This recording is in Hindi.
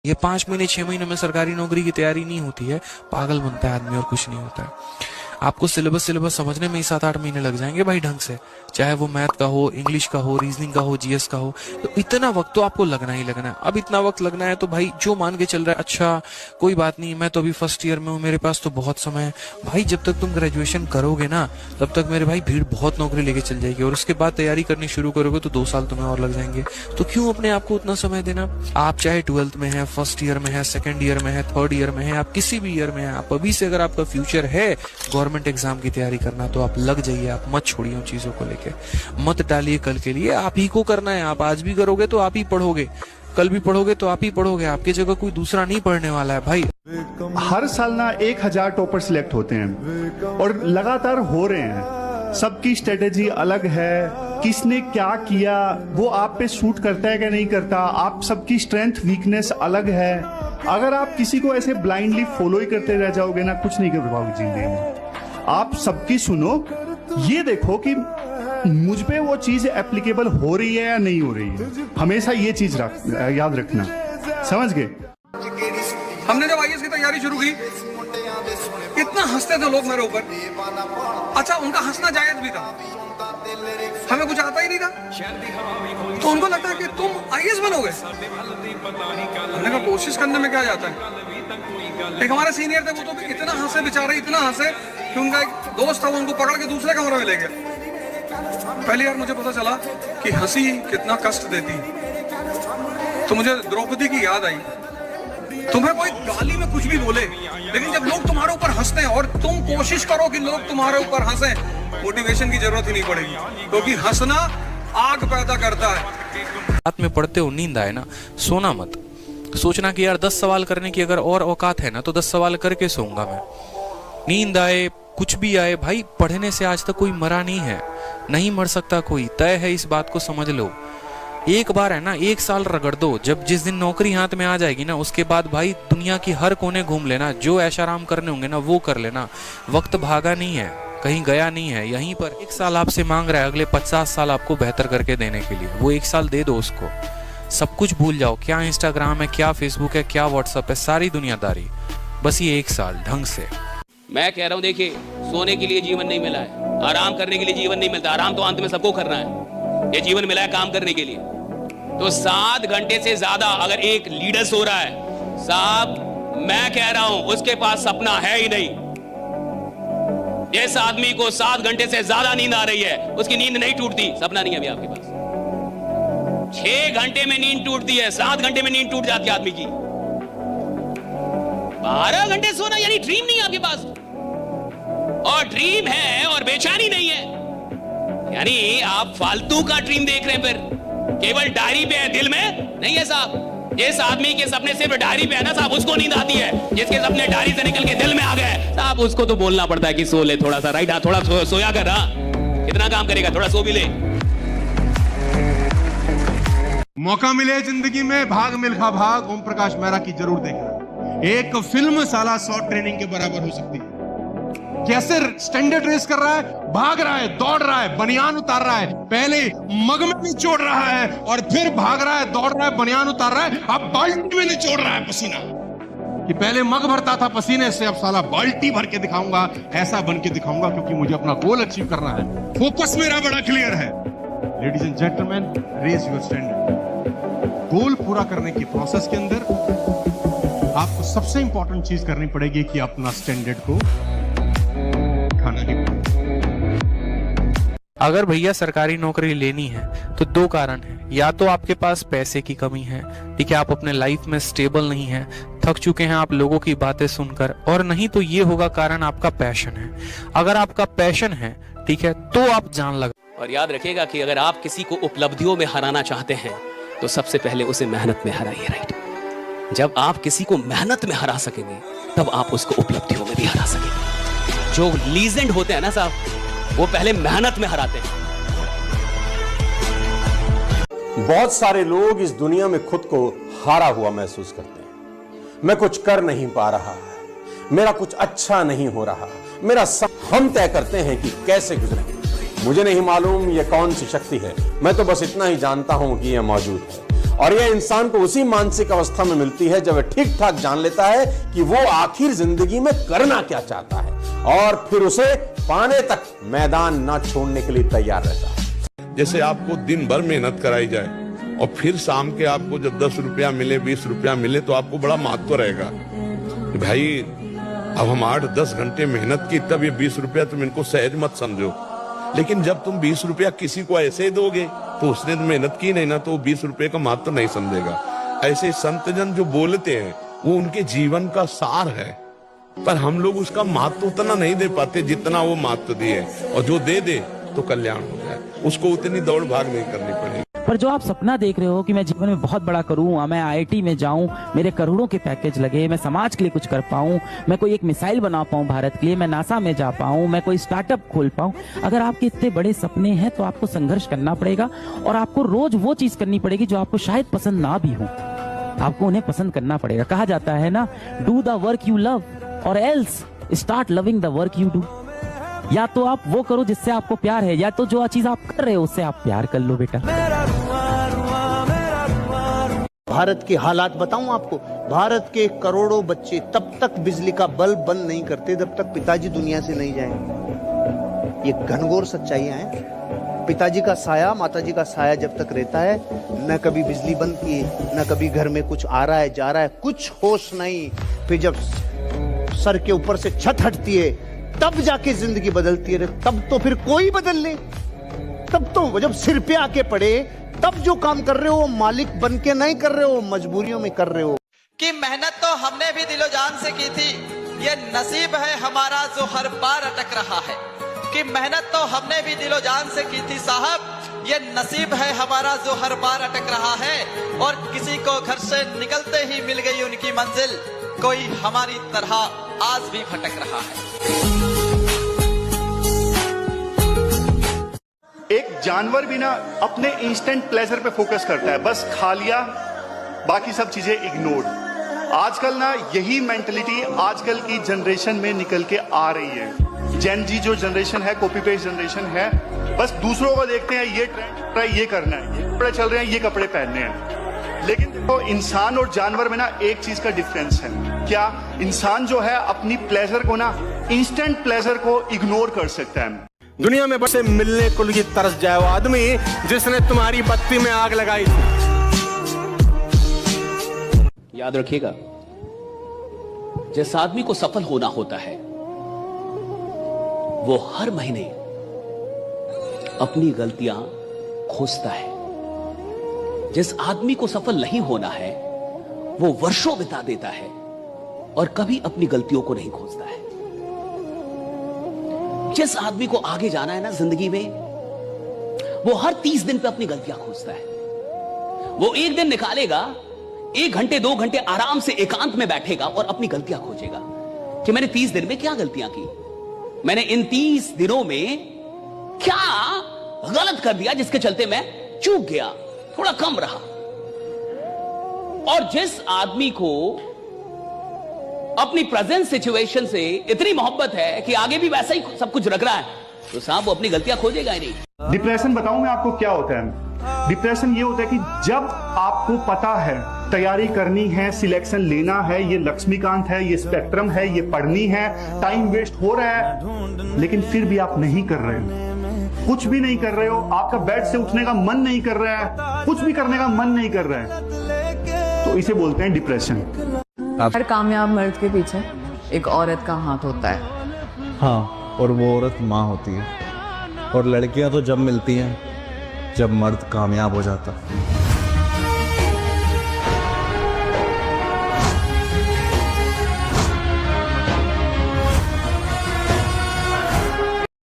ये 5 महीने 6 महीने में सरकारी नौकरी की तैयारी नहीं होती है, पागल बनता है आदमी और कुछ नहीं होता है। आपको सिलेबस समझने में ही 7-8 महीने लग जाएंगे भाई ढंग से, चाहे वो मैथ का हो, इंग्लिश का हो, रीजनिंग का हो, जीएस का हो, तो इतना वक्त तो आपको लगना ही लगना है। अब इतना वक्त लगना है तो भाई जो मान के चल रहा है अच्छा कोई बात नहीं, मैं तो अभी फर्स्ट ईयर में हूँ, मेरे पास तो बहुत समय है। भाई जब तक तुम ग्रेजुएशन करोगे ना तब तक मेरे भाई भीड़ बहुत नौकरी लेके चल जाएगी, और उसके बाद तैयारी करनी शुरू करोगे तो 2 साल तुम्हें और लग जाएंगे। तो क्यों अपने आप को उतना समय देना? आप चाहे 12th में है, फर्स्ट ईयर में है, सेकंड ईयर में है, थर्ड ईयर में है, आप किसी भी ईयर में है, आप अभी से अगर आपका फ्यूचर है गवर्नमेंट एग्जाम की तैयारी करना तो आप लग जाइए। आप मत छोड़िए उन चीजों को लेके, मत टालिए कल के लिए। आप ही को करना है, आप आज भी करोगे तो आप ही पढ़ोगे, कल भी पढ़ोगे तो आप ही पढ़ोगे, आपकी जगह कोई दूसरा नहीं पढ़ने वाला है भाई। हर साल ना 1000 टॉपर सिलेक्ट होते हैं और लगातार हो रहे हैं। सबकी स्ट्रेटेजी अलग है, किसने क्या किया वो आप पे सूट करता है क्या नहीं करता, आप सबकी स्ट्रेंथ वीकनेस अलग है। अगर आप किसी को ऐसे ब्लाइंडली फॉलो ही करते रह जाओगे ना, कुछ नहीं कर पाओगे जिंदगी में। आप सबकी सुनो, ये देखो कि मुझ पे वो चीज एप्लीकेबल हो रही है या नहीं हो रही है। हमेशा ये चीज याद रखना, समझ गए? हमने जब आईएएस की तैयारी शुरू की इतना हंसते थे लोग मेरे ऊपर। अच्छा, उनका हंसना जायज भी था, हमें कुछ आता ही नहीं था, तो उनको लगता है कि तुम आईएएस बनोगे। हमने कहा कोशिश करने में क्या जाता है। एक हमारे सीनियर थे, वो तो भी इतना हंसे बेचारे, इतना हंसे कि उनका एक दोस्त था, वो उनको पकड़ के दूसरे कमरे में ले गया। पहली बार मुझे पता चला कि हंसी कितना कष्ट देती। तो मुझे द्रौपदी की याद आई। तुम्हें कोई गाली में कुछ भी बोले, लेकिन जब लोग तुम्हारे ऊपर हंसते हैं और तुम कोशिश करो कि लोग तुम्हारे ऊपर हंसे, मोटिवेशन की जरूरत ही नहीं पड़ेगी, क्योंकि हंसना आग पैदा करता है। रात में पढ़ते हो नींद आए ना, सोना मत। सोचना कि यार 10 सवाल करने की अगर और औकात है ना तो 10 सवाल करके सोऊंगा मैं। नींद आए कुछ भी आए भाई, पढ़ने से आज तक कोई मरा नहीं है, नहीं मर सकता कोई, तय है, इस बात को समझ लो। एक बार है ना, 1 साल रगड़ दो, जब जिस दिन नौकरी हाथ में आ जाएगी ना उसके बाद भाई दुनिया की हर कोने घूम लेना, जो ऐशाराम करने होंगे ना वो कर लेना। वक्त भागा नहीं है, कहीं गया नहीं है, यहीं पर 1 साल आपसे मांग रहा है अगले 50 साल आपको बेहतर करके देने के लिए। वो 1 साल दे दो उसको, सब कुछ भूल जाओ, क्या इंस्टाग्राम है, क्या फेसबुक है, क्या व्हाट्सएप है, सारी दुनियादारी, बस ये 1 साल ढंग से। मैं कह रहा हूं, देखिए, सोने के लिए जीवन नहीं मिला है, आराम करने के लिए जीवन नहीं मिलता। आराम तो अंत में सबको करना है, ये जीवन मिला है काम करने के लिए। तो 7 घंटे से ज्यादा अगर एक लीडर सो रहा है, साहब मैं कह रहा हूं उसके पास सपना है ही नहीं। जिस आदमी को 7 घंटे से ज्यादा नींद आ रही है, उसकी नींद नहीं टूटती, सपना नहीं है अभी आपके पास। 6 घंटे में नींद टूटती है, 7 घंटे में नींद टूट जाती है आदमी की। 12 घंटे सोना यानी ड्रीम नहीं है आपके पास, और ड्रीम है और बेचैनी नहीं है, यानी आप फालतू का ड्रीम देख रहे हैं, फिर केवल डायरी पे है, दिल में नहीं है साहब। जिस आदमी के सपने सिर्फ डायरी पे है ना साहब, उसको नींद आती है। जिसके सपने डायरी से निकल के दिल में आ गए साहब, उसको तो बोलना पड़ता है कि सो ले थोड़ा सा, राइट? हाँ, थोड़ा सोया कर, हाँ, कितना काम करेगा, थोड़ा सो भी ले। मौका मिले जिंदगी में भाग मिल्खा भाग ओम प्रकाश मेहरा की जरूर देखना। एक फिल्म साला 100 ट्रेनिंग के बराबर हो सकती है। कैसे स्टैंडर्ड रेस कर रहा है, भाग रहा है, दौड़ रहा है, बनियान उतार रहा है, पहले मग में निचोड़ रहा है और फिर भाग रहा है, दौड़ रहा है, बनियान उतार रहा है, अब बाल्टी में निचोड़ रहा है पसीना। कि पहले मग भरता था पसीने से, अब साला बाल्टी भर के दिखाऊंगा, ऐसा बन के दिखाऊंगा, क्योंकि मुझे अपना गोल अचीव करना है। फोकस मेरा बड़ा क्लियर है। Ladies and gentleman, raise your standard. Goal पूरा करने की प्रोसेस के अंदर आपको सबसे इंपॉर्टेंट चीज करनी पड़ेगी कि अपना स्टैंडर्ड को खाना नहीं। अगर भैया सरकारी नौकरी लेनी है तो 2 कारण है, या तो आपके पास पैसे की कमी है, ठीक है, आप अपने लाइफ में स्टेबल नहीं है, थक चुके हैं आप लोगों की बातें सुनकर, और नहीं तो ये होगा कारण आपका पैशन है। अगर आपका पैशन है, ठीक है, तो आप जान लगा। और याद रखिएगा कि अगर आप किसी को उपलब्धियों में हराना चाहते हैं तो सबसे पहले उसे मेहनत में हराइए, राइट? जब आप किसी को मेहनत में हरा सकेंगे तब आप उसको उपलब्धियों में भी हरा सकेंगे। जो लीजेंड होते हैं ना साहब, वो पहले मेहनत में हराते हैं। बहुत सारे लोग इस दुनिया में खुद को हारा हुआ महसूस करते हैं। मैं कुछ कर नहीं पा रहा, मेरा कुछ अच्छा नहीं हो रहा, मेरा हम तय करते हैं कि कैसे गुजरेंगे। मुझे नहीं मालूम ये कौन सी शक्ति है, मैं तो बस इतना ही जानता हूं कि यह मौजूद है। और यह इंसान को उसी मानसिक अवस्था में मिलती है जब वह ठीक ठाक जान लेता है कि वो आखिर जिंदगी में करना क्या चाहता है और फिर उसे पाने तक मैदान ना छोड़ने के लिए तैयार रहता है। जैसे आपको दिन भर मेहनत कराई जाए और फिर शाम के आपको जब 10 रुपया मिले, 20 रुपया मिले, तो आपको बड़ा महत्व रहेगा कि भाई अब हम 8-10 घंटे मेहनत की, तब ये 20 रुपया तुम इनको सहज मत समझो। लेकिन जब तुम 20 रुपया किसी को ऐसे ही दोगे तो उसने तो मेहनत की नहीं ना, तो 20 रुपये का महत्व नहीं समझेगा। ऐसे संतजन जो बोलते हैं वो उनके जीवन का सार है, पर हम लोग उसका महत्व उतना नहीं दे पाते जितना वो महत्व दिए, और जो दे दे तो कल्याण हो जाए, उसको उतनी दौड़ भाग नहीं करनी पड़ेगी। पर जो आप सपना देख रहे हो कि मैं जीवन में बहुत बड़ा करूं, मैं आईआईटी में जाऊं, मेरे करोड़ों के पैकेज लगे, मैं समाज के लिए कुछ कर पाऊं, मैं कोई एक मिसाइल बना पाऊं भारत के लिए, मैं नासा में जा पाऊं, मैं कोई स्टार्टअप खोल पाऊं, अगर आपके इतने बड़े सपने हैं तो आपको संघर्ष करना पड़ेगा और आपको रोज वो चीज करनी पड़ेगी जो आपको शायद पसंद ना भी हो, आपको उन्हें पसंद करना पड़ेगा। कहा जाता है ना, do the work you love और else start loving the work you do. या तो आप वो करो जिससे आपको प्यार है, या तो जो चीज आप कर रहे हो उससे आप प्यार कर लो बेटा। भारत के हालात बताऊं आपको, भारत के करोड़ों बच्चे तब तक बिजली का बल्ब बंद नहीं करते जब तक पिताजी दुनिया से नहीं जाएंगे। ये घनघोर सच्चाइयां हैं। पिताजी का साया, माताजी का साया जब तक रहता है, न कभी बिजली बंद की, न कभी घर में कुछ आ रहा है जा रहा है, कुछ होश नहीं। फिर जब सर के ऊपर से छत हटती है तब जाके जिंदगी बदलती है। तब तो फिर कोई बदल ले, तब तो जब सिर पे आके पड़े तब जो काम कर रहे हो मालिक बन के नहीं कर रहे हो, मजबूरियों में कर रहे हो। कि मेहनत तो हमने भी दिलो जान से की थी, ये नसीब है हमारा जो हर बार अटक रहा है। कि मेहनत तो हमने भी दिलो जान से की थी साहब, ये नसीब है हमारा जो हर बार अटक रहा है। और किसी को घर से निकलते ही मिल गई उनकी मंजिल, कोई हमारी तरह आज भी भटक रहा है। एक जानवर भी ना अपने इंस्टेंट प्लेजर पे फोकस करता है, बस खा लिया, बाकी सब चीजें इग्नोर। आजकल ना यही मेंटलिटी आजकल की जनरेशन में निकल के आ रही है। जेन जी जो जनरेशन है, कॉपी पेस्ट जनरेशन है, बस दूसरों को देखते हैं, ये ट्रेंड है, ये करना है, ये कपड़े चल रहे हैं, ये कपड़े पहनने हैं। लेकिन तो इंसान और जानवर में ना एक चीज का डिफरेंस है, क्या इंसान जो है अपनी प्लेजर को ना, इंस्टेंट प्लेजर को इग्नोर कर सकता है। दुनिया में बसे मिलने को लिए तरस जाए वो आदमी जिसने तुम्हारी बत्ती में आग लगाई थी। याद रखिएगा, जिस आदमी को सफल होना होता है वो हर महीने अपनी गलतियां खोजता है। जिस आदमी को सफल नहीं होना है वो वर्षों बिता देता है और कभी अपनी गलतियों को नहीं खोजता है। जिस आदमी को आगे जाना है ना जिंदगी में, वो हर 30 दिन पे अपनी गलतियां खोजता है। वो एक दिन निकालेगा, 1 घंटे 2 घंटे आराम से एकांत में बैठेगा और अपनी गलतियां खोजेगा कि मैंने 30 दिन में क्या गलतियां की, मैंने इन 30 दिनों में क्या गलत कर दिया जिसके चलते मैं चूक गया, थोड़ा कम रहा। और जिस आदमी को अपनी प्रेजेंट सिचुएशन से इतनी मोहब्बत है कि आगे भी वैसा ही सब कुछ रख रहा है, तो साहब वो अपनी गलतियां खोजेगा ही नहीं। डिप्रेशन बताऊं मैं आपको क्या होता है। डिप्रेशन ये होता है कि जब आपको पता है तैयारी करनी है, सिलेक्शन लेना है, ये लक्ष्मीकांत है, ये स्पेक्ट्रम है, ये पढ़नी है, टाइम वेस्ट हो रहा है, लेकिन फिर भी आप नहीं कर रहे हो, कुछ भी नहीं कर रहे हो, आपका बेड से उठने का मन नहीं कर रहा है, कुछ भी करने का मन नहीं कर रहा है, तो इसे बोलते हैं डिप्रेशन। हर कामयाब मर्द के पीछे एक औरत का हाथ होता है। हाँ, और वो औरत माँ होती है। और लड़कियां तो जब मिलती हैं जब मर्द कामयाब हो जाता है।